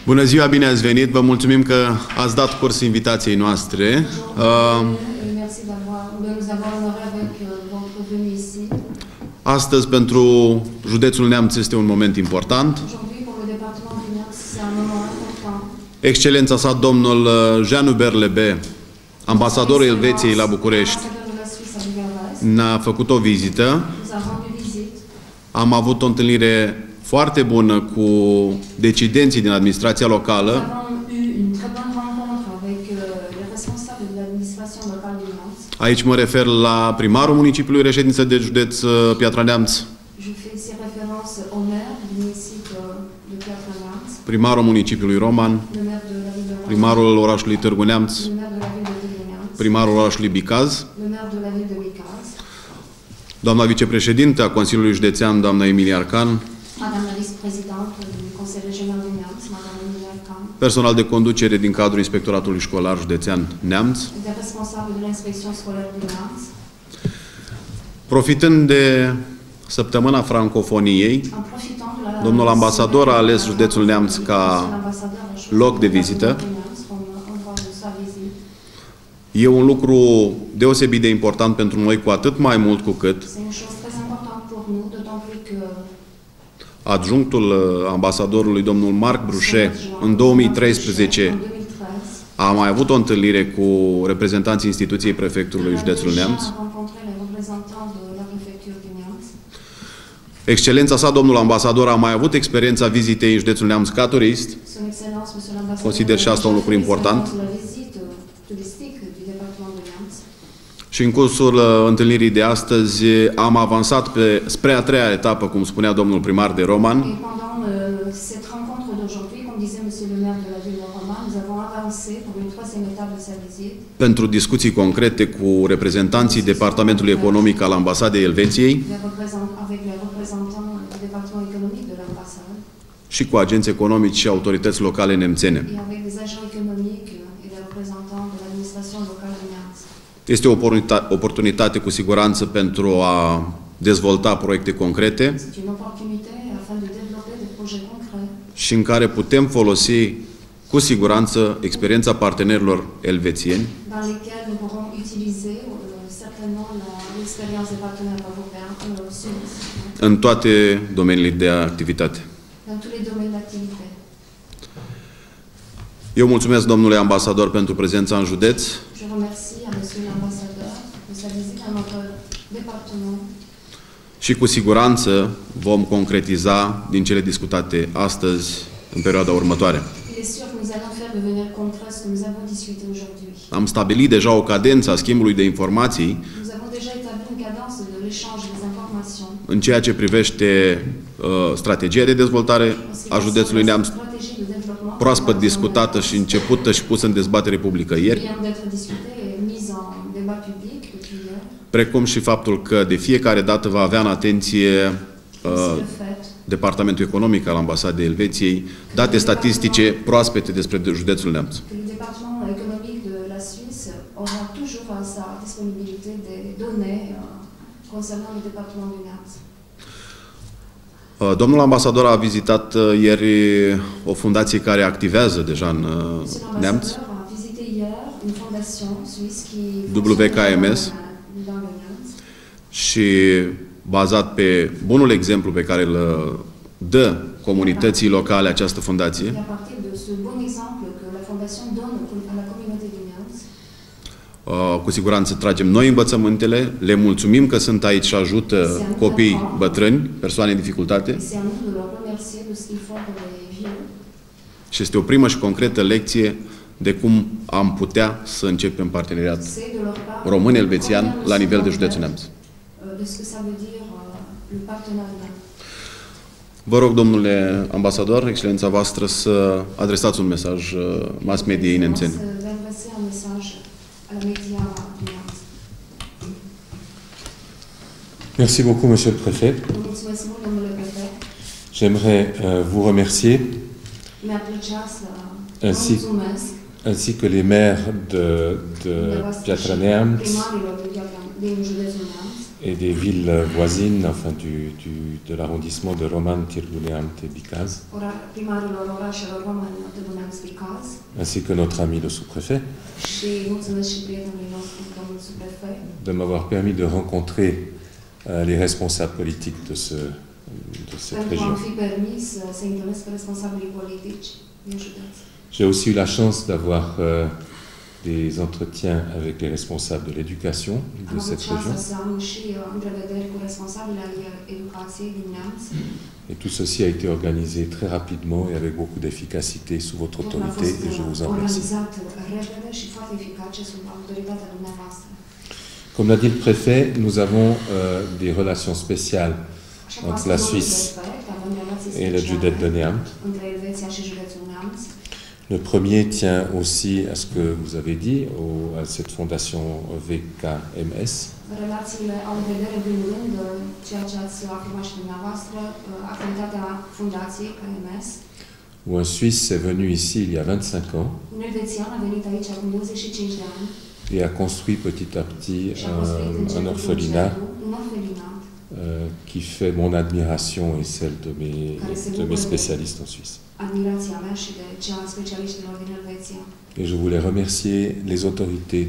Bună ziua, bine ați venit. Vă mulțumim că ați dat curs invitației noastre. Astăzi, pentru județul Neamț, este un moment important. Excelența sa, domnul Jean Hubert Lebe, ambasadorul Elveției la București, ne-a făcut o vizită. Am avut o întâlnire foarte bună cu decidenții din administrația locală. Aici mă refer la primarul municipiului reședință de județ Piatra Neamț, primarul municipiului Roman, primarul orașului Târgu Neamț, primarul orașului Bicaz, doamna vicepreședintă a Consiliului Județean, doamna Emilia Arcan, personal de conducere din cadrul Inspectoratului Școlar Județean Neamț. Profitând de săptămâna francofoniei, domnul ambasador a ales județul Neamț ca loc de vizită. E un lucru deosebit de important pentru noi, cu atât mai mult cu cât adjunctul ambasadorului, domnul Marc Bruchet, în 2013 a mai avut o întâlnire cu reprezentanții instituției prefecturului județul Neamț. Excelența sa, domnul ambasador, a mai avut experiența vizitei în județul Neamț ca turist. Consider și asta un lucru important. Și în cursul întâlnirii de astăzi am avansat spre a treia etapă, cum spunea domnul primar de Roman, pentru discuții concrete cu reprezentanții Departamentului Economic al Ambasadei Elveției și cu agenți economici și autorități locale nemțene. Este o oportunitate cu siguranță pentru a dezvolta proiecte concrete și în care putem folosi cu siguranță experiența partenerilor elvețieni în toate domeniile de activitate. Eu mulțumesc domnule ambasador pentru prezența în județ. Și cu siguranță vom concretiza din cele discutate astăzi în perioada următoare. Am stabilit deja o cadență a schimbului de informații în ceea ce privește strategia de dezvoltare a județului Neamț, proaspăt discutată și începută și pusă în dezbatere publică ieri, precum și faptul că de fiecare dată va avea în atenție Departamentul Economic al Ambasadei Elveției date statistice proaspete despre județul Neamț. Domnul ambasador a vizitat ieri o fundație care activează deja în Neamț, WKMS, și bazat pe bunul exemplu pe care îl dă comunității locale această fundație, cu siguranță tragem noi învățământele, le mulțumim că sunt aici și ajută copii bătrâni, persoane în dificultate. Și este o primă și concretă lecție de cum am putea să începem parteneriat român-elvețian la nivel de județul Neamț. Vă rog, domnule ambasador, excelența voastră, să adresați un mesaj mass mediei nemțene. Merci beaucoup, monsieur le préfet. J'aimerais vous remercier, ainsi que les maires de Piatra Neamț et des villes voisines, enfin de l'arrondissement de Roman, Târgu Neamț et Bicaz, primarilor orașelor Roman, Târgu Neamț, Bicaz, ainsi que notre ami le sous-préfet, și mulțumesc și prietenului nostru, domnul subprefect, de m'avoir permis de rencontrer les responsables politiques de cette pentru că région. am fi permis să întâlnesc pe responsabilii politici din județ. J'ai aussi eu la chance d'avoir des entretiens avec les responsables de l'éducation de cette région. Am avut șansa să am și întrevederi cu responsabili ai educației din Neamț. Et tout ceci a été organisé très rapidement et avec beaucoup d'efficacité sous votre autorité et je vous en remercie. Organizat repede și foarte eficace sub autoritatea dumneavoastră. Comme l'a dit le préfet, nous avons des relations spéciales entre la Suisse et le județ de Neamț. Între Elveția și județul Neamț. Le premier tient aussi à ce que vous avez dit, à cette fondation VKMS. Relațiile au în vedere, în primul rând, ceea ce ați afirmat și dumneavoastră, activitatea fundației KMS. Où un Suisse est venu ici il y a 25 ans Un elvețian a venit aici acum 25 de ani et a construit petit à petit și a construit un un orphelinat orfelinat qui fait mon admiration et celle de mes spécialistes en Suisse. admirația mea și de cea a specialiștilor din Elveția. Et je voulais remercier les autorités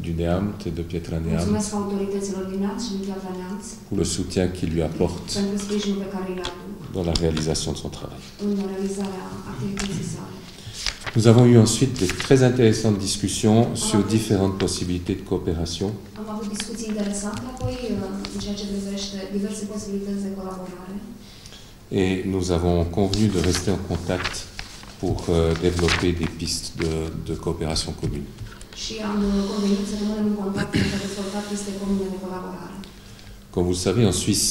du Neamț et de Pietra Neamț Mulțumesc autorităților din Neamț și din Piatra Neamț pour le soutien qu'ils lui apportent pentru sprijinul pe care îl aduc dans la réalisation de son travail. în realizarea activității sale. Nous avons eu ensuite de très intéressantes discussions sur différentes possibilités de coopération. Am avut discuții interesante apoi în ceea ce privește diverse posibilități de colaborare. Et nous avons convenu de rester en contact pour développer des pistes de coopération commune. Și am convenit să rămânem în contact pentru a dezvolta piste comune de colaborare. Comme vous le savez, en Suisse,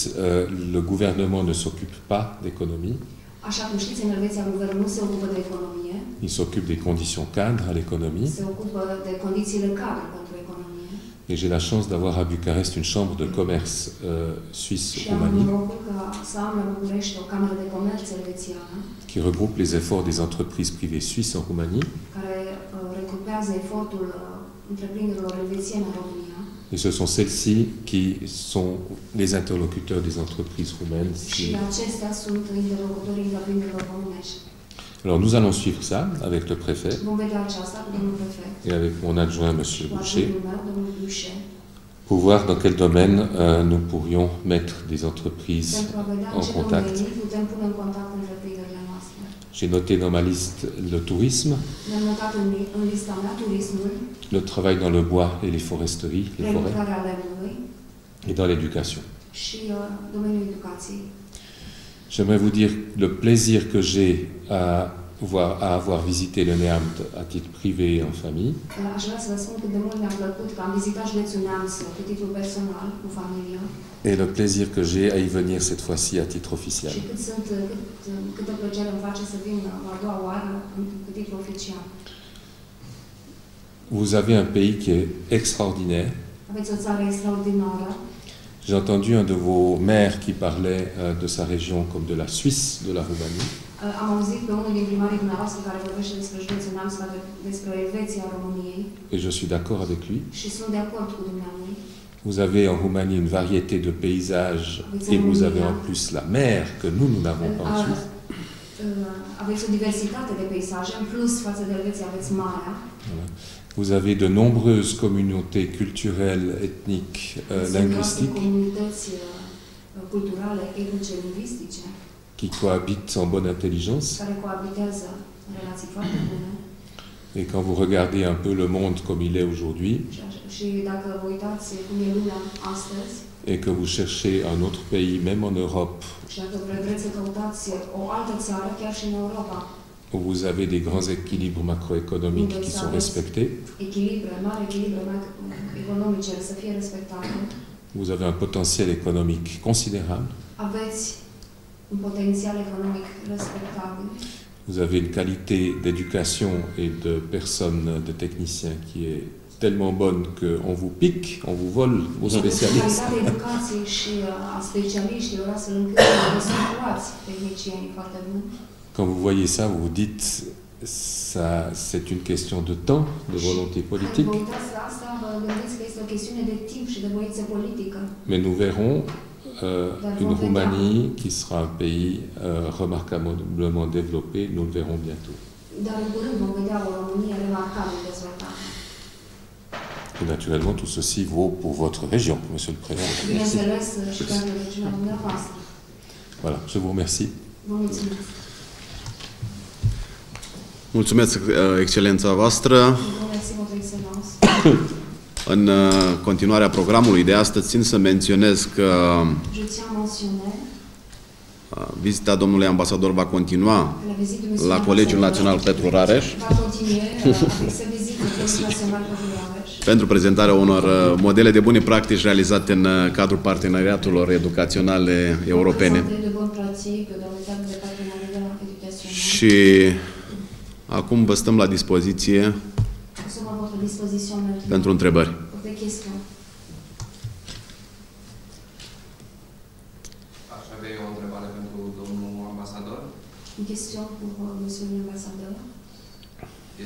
le gouvernement ne s'occupe pas d'économie. Așa cum știți, în Elveția guvernul nu se ocupă de economie, Il s'occupe des conditions cadres à l'économie. se ocupă de condițiile cadre pentru economie. Et j'ai la chance d'avoir à Bucarest une chambre de commerce Și am suisse-Roumanie norocul să am la București o cameră de comerț elvețiană qui regroupe les efforts des entreprises privées suisses en Roumanie. care regrupează efortul întreprinderilor elvețiene în România. Et ce sont celles-ci qui sont les interlocuteurs des entreprises roumaines. Și acestea sunt interlocutorii întreprinderilor românești. Alors nous allons suivre ça avec le préfet Vom vedea aceasta cu domnul prefect, et avec mon adjoint, M. cu Boucher, adjunctul meu, domnul Bușe, pour voir dans quel domaine nous pourrions mettre des entreprises pentru a vedea în en ce contact. domenii putem pune în contact întreprinderile noastre. J'ai noté dans ma liste le tourisme, Ne-am notat în lista mea turismul, le travail dans le bois et les foresteries, les forêts, prelucrarea lemnului et dans l'éducation. și domeniul educației. J'aimerais vous dire le plaisir que j'ai à avoir visité le Neamț à titre privé et en famille. Aș vrea să vă spun cât de mult mi-a plăcut că am vizitat județul Neamț cu titlu personal, cu familia, Et le plaisir que j'ai à y venir cette fois-ci à titre officiel. și câtă plăcere îmi face să vin a doua oară cu titlu oficial. Vous avez un pays qui est extraordinaire. Aveți o țară extraordinară. J'ai entendu un de vos maires qui parlait de sa région comme de la Suisse, de la Roumanie. Am auzit pe unul din primarii dumneavoastră care vorbește despre județul Neamț, despre Elveția României Et je suis d'accord avec lui. și sunt de acord cu dumnealui. Vous avez en Roumanie une variété de paysages et vous avez en plus la mer que nous n'avons pas en Suisse. Aveți o diversitate de peisaje, în plus față de Elveția aveți marea. Voilà. Vous avez de nombreuses communautés culturelles, ethniques, linguistiques Comunități culturale, etnice, lingvistice qui cohabitent en bonne intelligence. care coabitează în relații foarte bune. Et quand vous regardez un peu le monde comme il est aujourd'hui, Și dacă vă uitați cum e lumea astăzi, et que vous cherchez un autre pays, même en Europe, și dacă vreți să căutați o altă țară, chiar și în Europa, où vous avez des grands équilibres macroéconomiques qui sont respectés, mari echilibre economice să fie respectate, vous avez un potentiel économique considérable, aveți un potențial economic respectabil, vous avez une qualité d'éducation et de personnes, de techniciens qui est tellement bonne qu'on vous pique, on vous vole vos spécialistes. Calitatea educației și a specialiștilor, astfel încât să luați tehnicienii foarte buni. Quand vous voyez ça, vous vous dites, ça, c'est une question de temps, de volonté politique. Vă uitați la asta, vă gândiți că este o chestiune de timp și de voință politică. Mais nous verrons une Roumanie qui sera un pays remarquablement développé, nous le verrons bientôt. Dar în curând vom vedea o Românie remarcabil dezvoltată. Et naturellement, tout ceci vaut pour votre région, Monsieur le Président. Bineînțeles, și pentru regiunea dumneavoastră. Voilà, je vous remercie. Vă mulțumesc. Mulțumesc, Excelența voastră. Merci, votre excellence. În continuarea programului de astăzi, țin să menționez că Je tiens à mentionner vizita domnului ambasador va continua que la visite du monsieur la Colegiul Național Petru Rareș va continue avec sa visite au Colegiul Național Petru Rareș pentru prezentarea unor modele de bune practici realizate în cadrul parteneriatelor educaționale europene. de bonnes pratiques dans le cadre des partenariats éducationnels. Și acum vă stăm la dispoziție Nous sommes à votre disposition maintenant pentru întrebări. pour des questions. Aș avea o întrebare pentru domnul ambasador. Une question pour monsieur l'ambassadeur.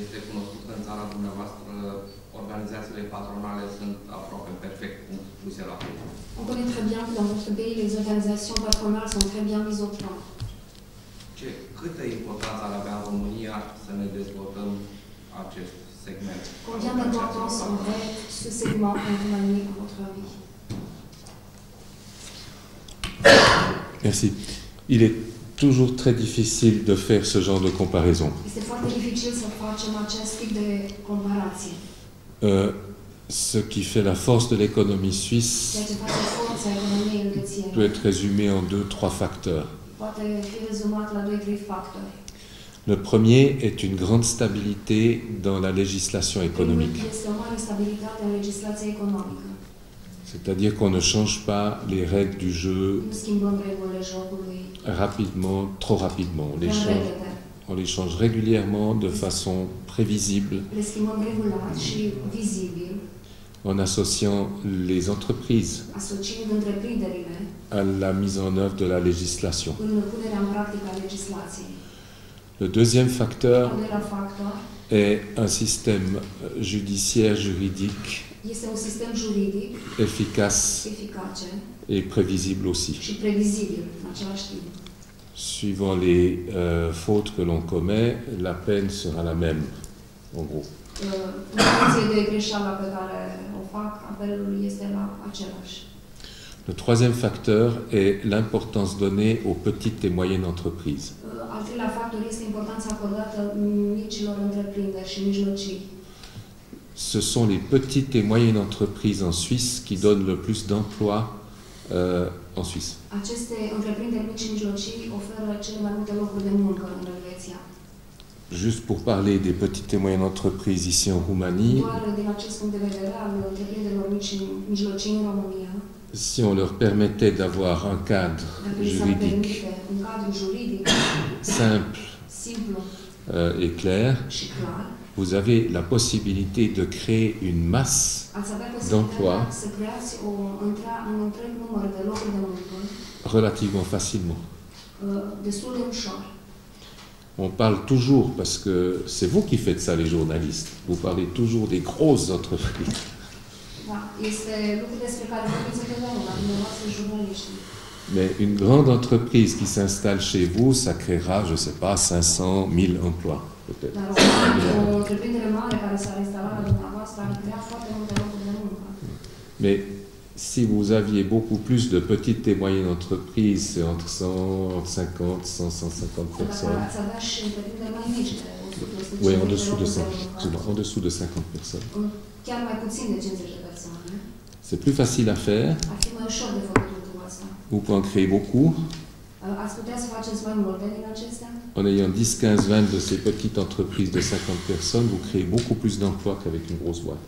Este cunoscut că în țara dumneavoastră organizațiile patronale sunt aproape perfect puse la punct. On connaît très bien que dans notre pays, les organisations patronales sont très bien mises au point. Câtă importanță ar avea în România să ne dezvoltăm acest segment? Combien d'importance aurait ce segment en Roumanie, à votre avis? Merci. Il est toujours très difficile de faire ce genre de comparaison. Este foarte dificil să facem acest tip de comparație. Ce qui fait la force de l'économie suisse Ceea ce face forța economiei elvețiene peut être résumé en 2-3 facteurs. poate fi rezumat la 2-3 factori. Le premier est une grande stabilité dans la législation économique. Primul este o mare stabilitate în legislația economică. C'est-à-dire qu'on ne change pas les règles du jeu Nu schimbăm regulile jocului rapidement, trop rapidement. prea repede. On les change régulièrement de façon prévisible Le schimbăm regulat și vizibil, en associant les entreprises asociind întreprinderile à la mise en œuvre de la législation. în punerea în practică a legislației. Le deuxième facteur Al doilea factor est un système judiciaire juridique este un sistem juridic efficace eficace et prévisible aussi. și previzibil în același timp. Suivant les fautes que l'on commet, la peine sera la même, en gros. În funcție de greșeala pe care o fac, apelul este la același. Le troisième facteur est l'importance donnée aux petites et moyennes entreprises. Al treilea factor este importanța acordată micilor întreprinderi și mijlocii. Ce sont les petites et moyennes entreprises en Suisse qui donnent le plus d'emplois en Suisse. Aceste întreprinderi mici și mijlocii oferă cele mai multe locuri de muncă în Elveția. Juste pour parler des petites et moyennes entreprises ici en Roumanie, Doar din acest punct de vedere al întreprinderilor mici și mijlocii în România, si on leur permettait d'avoir un cadre dacă li s-ar juridique permite un cadru juridic simple simplu et clair, și clar, vous avez la possibilité de créer une masse ați avea d'emploi posibilitatea să creați un întreg număr de locuri de muncă relativement facilement. destul de ușor. On parle toujours, parce que c'est vous qui faites ça les journalistes, vous parlez toujours des grosses entreprises. Da, este lucru despre care vorbiți întotdeauna, dumneavoastră jurnaliștii. Mais une grande entreprise qui s'installe chez vous, ça créera, je ne sais pas, 500, 1000 emplois, peut-être. Dar o întreprindere mare care s-ar instala la dumneavoastră ar crea foarte multe locuri de muncă. Mais si vous aviez beaucoup plus de petites et moyennes entreprises, c'est entre 100, 50, 100, 150 personnes. Dacă ați avea și întreprinderi mai mici de 100, Oui, en dessous de 100, en dessous de 50 personnes. chiar mai puțin de 50 de persoane, C'est plus facile à faire, ar fi mai ușor de făcut lucrul ăsta. vous pouvez en créer beaucoup. Ați putea să faceți mai multe din acestea? En ayant 10, 15, 20 de ces petites entreprises de 50 personnes, vous créez beaucoup plus d'emplois qu'avec une grosse boîte.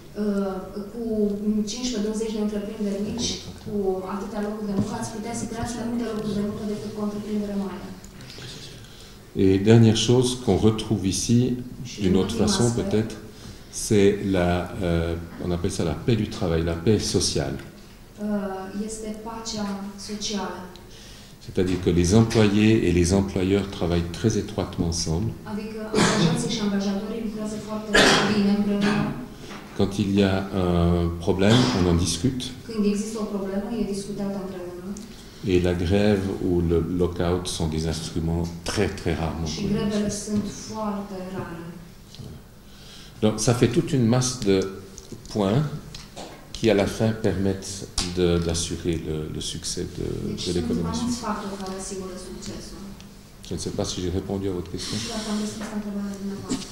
Cu 15-20 de întreprinderi mici, cu atâtea locuri de muncă, ați putea să creați mai multe locuri de muncă decât cu o întreprindere mare. Et dernière chose qu'on retrouve ici, d'une autre façon peut-être, c'est la, on appelle ça la paix du travail, la paix sociale. Este pacea socială. C'est-à-dire que les employés et les employeurs travaillent très étroitement ensemble. Adică angajații și angajatorii lucrează foarte bine împreună. Quand il y a un problème, on en discute. Când există o problemă, e discutată împreună. Et la grève ou le lockout sont des instruments très très rarement Și connus. grevele sunt foarte rare. Donc ça fait toute une masse de points qui à la fin permettent d'assurer le succès de Deci sunt l'économie mai mulți suisse. factori care asigură succesul. Je ne sais pas si j'ai répondu à votre question. Nu știu dacă am răspuns la întrebarea dumneavoastră.